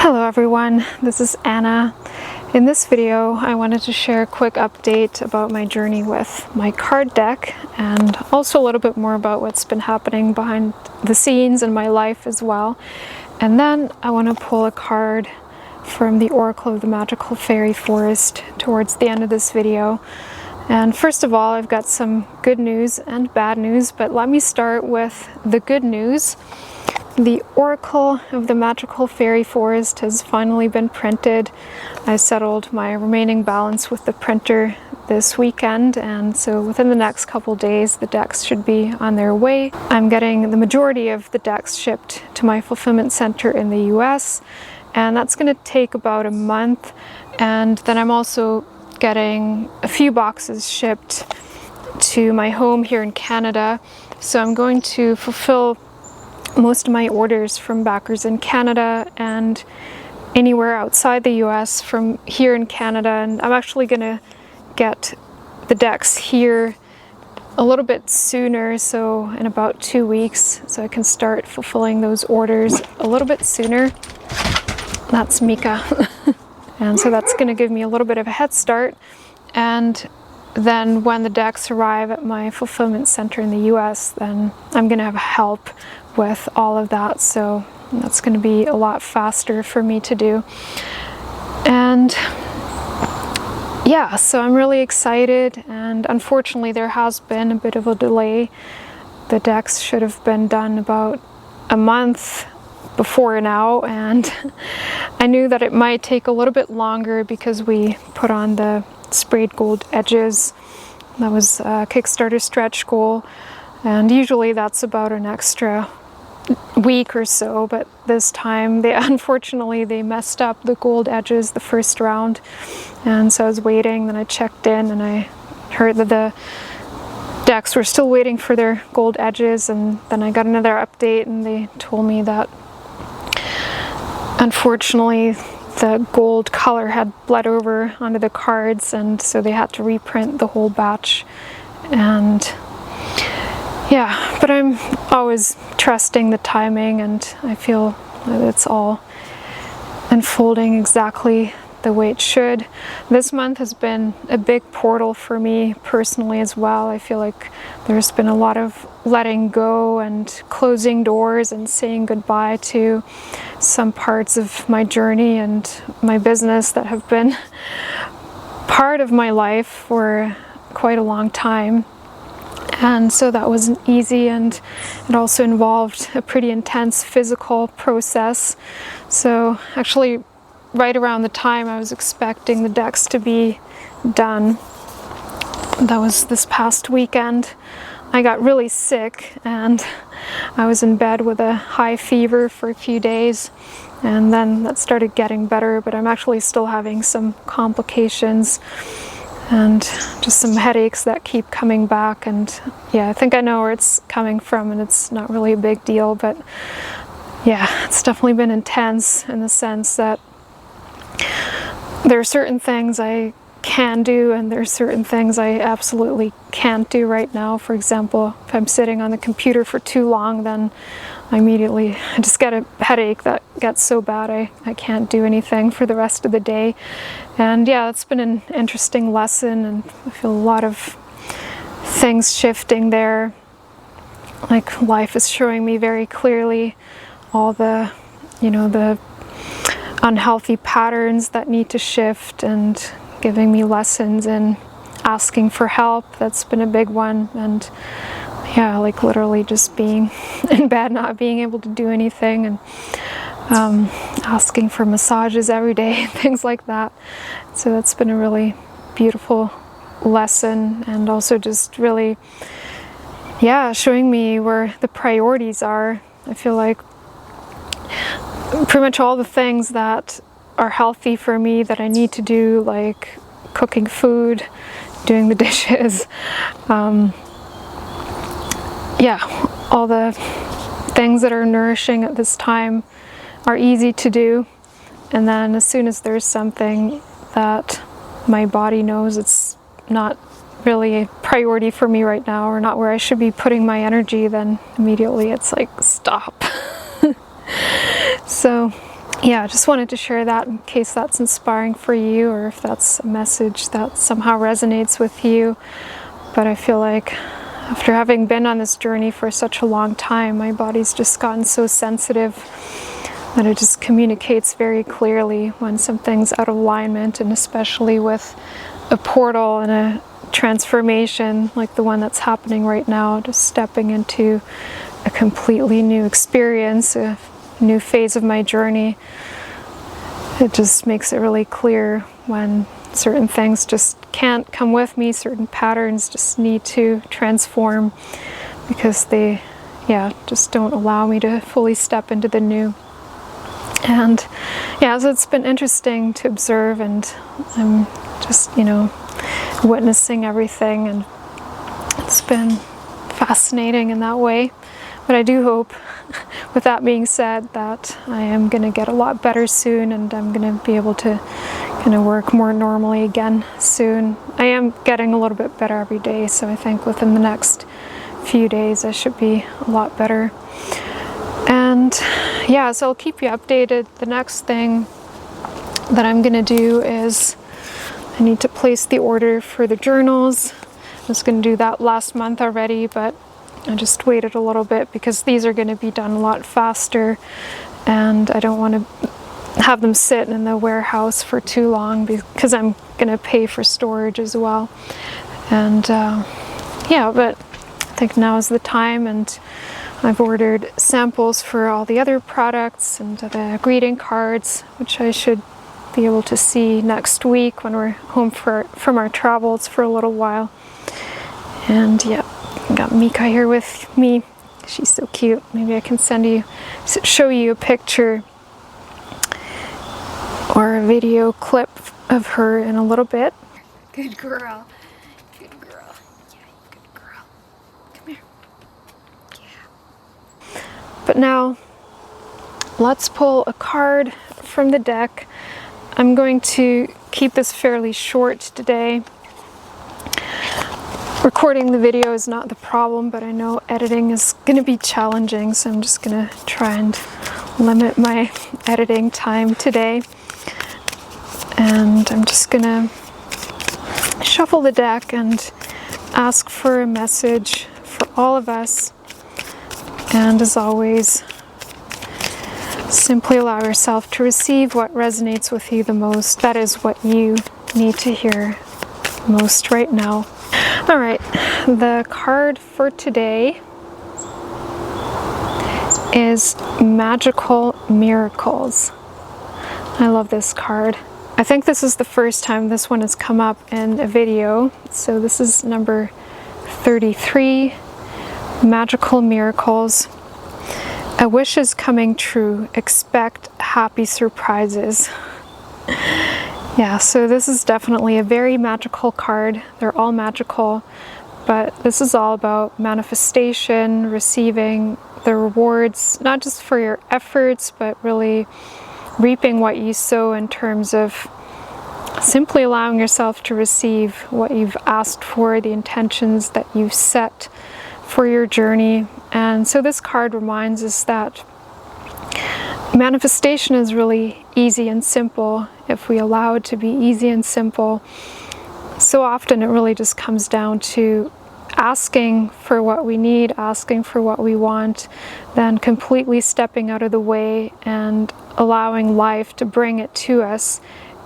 Hello everyone, this is Anna. In this video I wanted to share a quick update about my journey with my card deck and also a little bit more about what's been happening behind the scenes in my life as well. And then I want to pull a card from the Oracle of the Magical Fairy Forest towards the end of this video. And first of all, I've got some good news and bad news, but let me start with the good news. The Oracle of the Magical Fairy Forest has finally been printed. I settled my remaining balance with the printer this weekend, and so within the next couple days the decks should be on their way. I'm getting the majority of the decks shipped to my fulfillment center in the US, and that's going to take about a month. And then I'm also getting a few boxes shipped to my home here in Canada, so I'm going to fulfill most of my orders from backers in Canada and anywhere outside the US from here in Canada. And I'm actually going to get the decks here a little bit sooner, so in about 2 weeks, so I can start fulfilling those orders a little bit sooner. That's Mika. And so that's going to give me a little bit of a head start. And then when the decks arrive at my fulfillment center in the US, then I'm going to have help with all of that, so that's going to be a lot faster for me to do. And yeah, so I'm really excited, and unfortunately there has been a bit of a delay. The decks should have been done about a month before now, and I knew that it might take a little bit longer because we put on the sprayed gold edges. That was a Kickstarter stretch goal, and usually that's about an extra week or so, but this time unfortunately they messed up the gold edges the first round, and so I was waiting. Then I checked in and I heard that the decks were still waiting for their gold edges, and then I got another update and they told me that unfortunately the gold color had bled over onto the cards, and so they had to reprint the whole batch. And yeah, but I'm always trusting the timing, and I feel that it's all unfolding exactly the way it should. This month has been a big portal for me personally as well. I feel like there's been a lot of letting go and closing doors and saying goodbye to some parts of my journey and my business that have been part of my life for quite a long time. And so that wasn't easy, and it also involved a pretty intense physical process. So actually right around the time I was expecting the decks to be done, that was this past weekend, I got really sick and I was in bed with a high fever for a few days, and then that started getting better, but I'm actually still having some complications and just some headaches that keep coming back. And yeah, I think I know where it's coming from, and it's not really a big deal, but yeah, it's definitely been intense in the sense that there are certain things I can do and there are certain things I absolutely can't do right now. For example, if I'm sitting on the computer for too long, then I just get a headache that gets so bad I can't do anything for the rest of the day. And yeah, it's been an interesting lesson, and I feel a lot of things shifting there. Like life is showing me very clearly all the, the unhealthy patterns that need to shift, and giving me lessons in asking for help. That's been a big one. And yeah, like literally just being in bed, not being able to do anything, and asking for massages every day, things like that. So that's been a really beautiful lesson, and also just really, yeah, showing me where the priorities are. I feel like pretty much all the things that are healthy for me that I need to do, like cooking food, doing the dishes, yeah, all the things that are nourishing at this time are easy to do. And then as soon as there's something that my body knows it's not really a priority for me right now, or not where I should be putting my energy, then immediately it's like, stop. So yeah, I just wanted to share that in case that's inspiring for you, or if that's a message that somehow resonates with you. But I feel like after having been on this journey for such a long time, my body's just gotten so sensitive that it just communicates very clearly when something's out of alignment, and especially with a portal and a transformation like the one that's happening right now, just stepping into a completely new experience, a new phase of my journey. It just makes it really clear when certain things just can't come with me, certain patterns just need to transform because they, just don't allow me to fully step into the new. And so it's been interesting to observe, and I'm just, witnessing everything, and it's been fascinating in that way. But I do hope, with that being said, that I am going to get a lot better soon, and I'm going to be able to kind of work more normally again soon. I am getting a little bit better every day, so I think within the next few days I should be a lot better. And so I'll keep you updated. The next thing that I'm going to do is I need to place the order for the journals. I was going to do that last month already, but I just waited a little bit because these are going to be done a lot faster, and I don't want to have them sit in the warehouse for too long because I'm going to pay for storage as well. And but I think now is the time, and I've ordered samples for all the other products and the greeting cards, which I should be able to see next week when we're home from our travels for a little while. And I got Mika here with me. She's so cute. Maybe I can show you a picture or a video clip of her in a little bit. Good girl. Good girl. Yeah, good girl. Come here. Yeah. But now, let's pull a card from the deck. I'm going to keep this fairly short today. Recording the video is not the problem, but I know editing is going to be challenging, so I'm just going to try and limit my editing time today. And I'm just going to shuffle the deck and ask for a message for all of us. And as always, simply allow yourself to receive what resonates with you the most. That is what you need to hear most right now. All right, the card for today is Magical Miracles. I love this card. I think this is the first time this one has come up in a video. So this is number 33, Magical Miracles. A wish is coming true. Expect happy surprises. So this is definitely a very magical card. They're all magical, but this is all about manifestation, receiving the rewards, not just for your efforts, but really reaping what you sow in terms of simply allowing yourself to receive what you've asked for, the intentions that you've set for your journey. And so this card reminds us that manifestation is really easy and simple if we allow it to be easy and simple. So often it really just comes down to asking for what we need, asking for what we want, then completely stepping out of the way and allowing life to bring it to us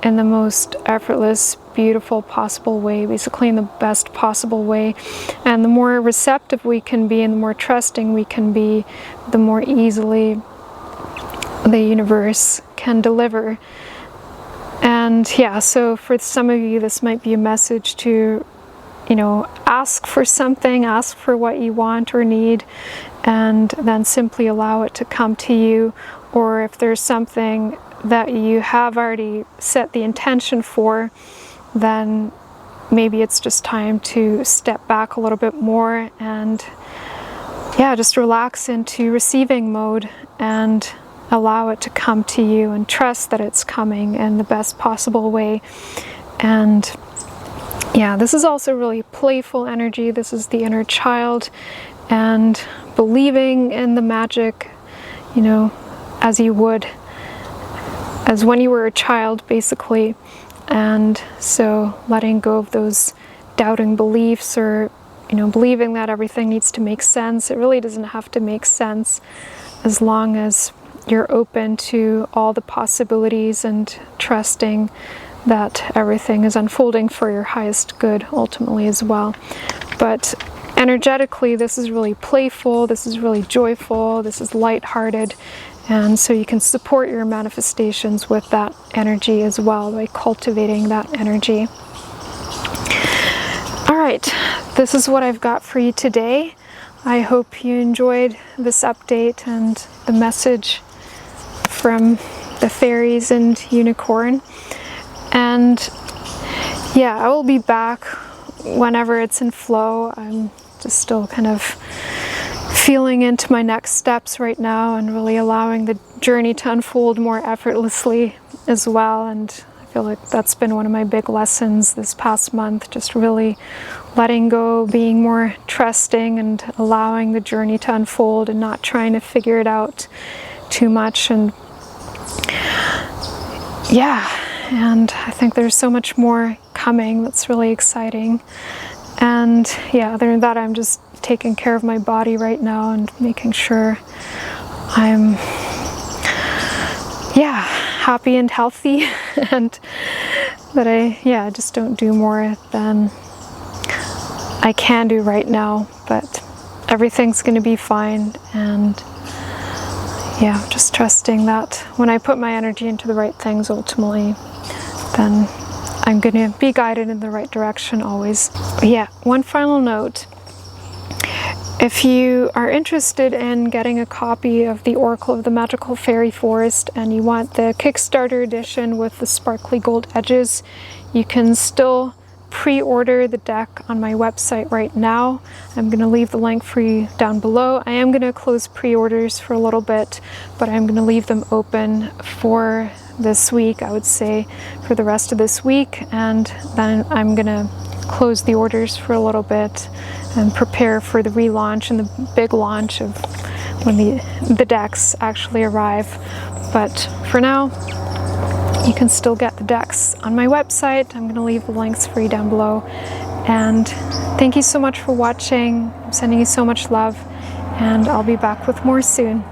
in the most effortless, beautiful possible way, basically in the best possible way. And the more receptive we can be and the more trusting we can be, the more easily the universe can deliver. And so for some of you, this might be a message to, ask for something, ask for what you want or need, and then simply allow it to come to you. Or if there's something that you have already set the intention for, then maybe it's just time to step back a little bit more and just relax into receiving mode and allow it to come to you and trust that it's coming in the best possible way. And this is also really playful energy. This is the inner child and believing in the magic, as you would as when you were a child, basically. And so letting go of those doubting beliefs, or believing that everything needs to make sense. It really doesn't have to make sense, as long as you're open to all the possibilities and trusting that everything is unfolding for your highest good ultimately as well. But energetically, this is really playful, this is really joyful, this is lighthearted, and so you can support your manifestations with that energy as well by cultivating that energy. All right, this is what I've got for you today. I hope you enjoyed this update and the message from the fairies and unicorn. And yeah, I will be back whenever it's in flow. I'm just still kind of feeling into my next steps right now and really allowing the journey to unfold more effortlessly as well. And I feel like that's been one of my big lessons this past month, just really letting go, being more trusting, and allowing the journey to unfold and not trying to figure it out too much. And yeah, and I think there's so much more coming that's really exciting. And yeah, other than that, I'm just taking care of my body right now and making sure I'm happy and healthy, and that I just don't do more than I can do right now. But everything's going to be fine, and yeah, just trusting that when I put my energy into the right things, ultimately, then I'm going to be guided in the right direction always. Yeah, one final note. If you are interested in getting a copy of the Oracle of the Magical Fairy Forest and you want the Kickstarter edition with the sparkly gold edges, you can still pre-order the deck on my website right now. I'm going to leave the link for you down below. I am going to close pre-orders for a little bit, but I'm going to leave them open for this week, I would say, for the rest of this week, and then I'm going to close the orders for a little bit and prepare for the relaunch and the big launch of when the decks actually arrive. But for now, you can still get the decks on my website. I'm going to leave the links for you down below. And thank you so much for watching. I'm sending you so much love, and I'll be back with more soon.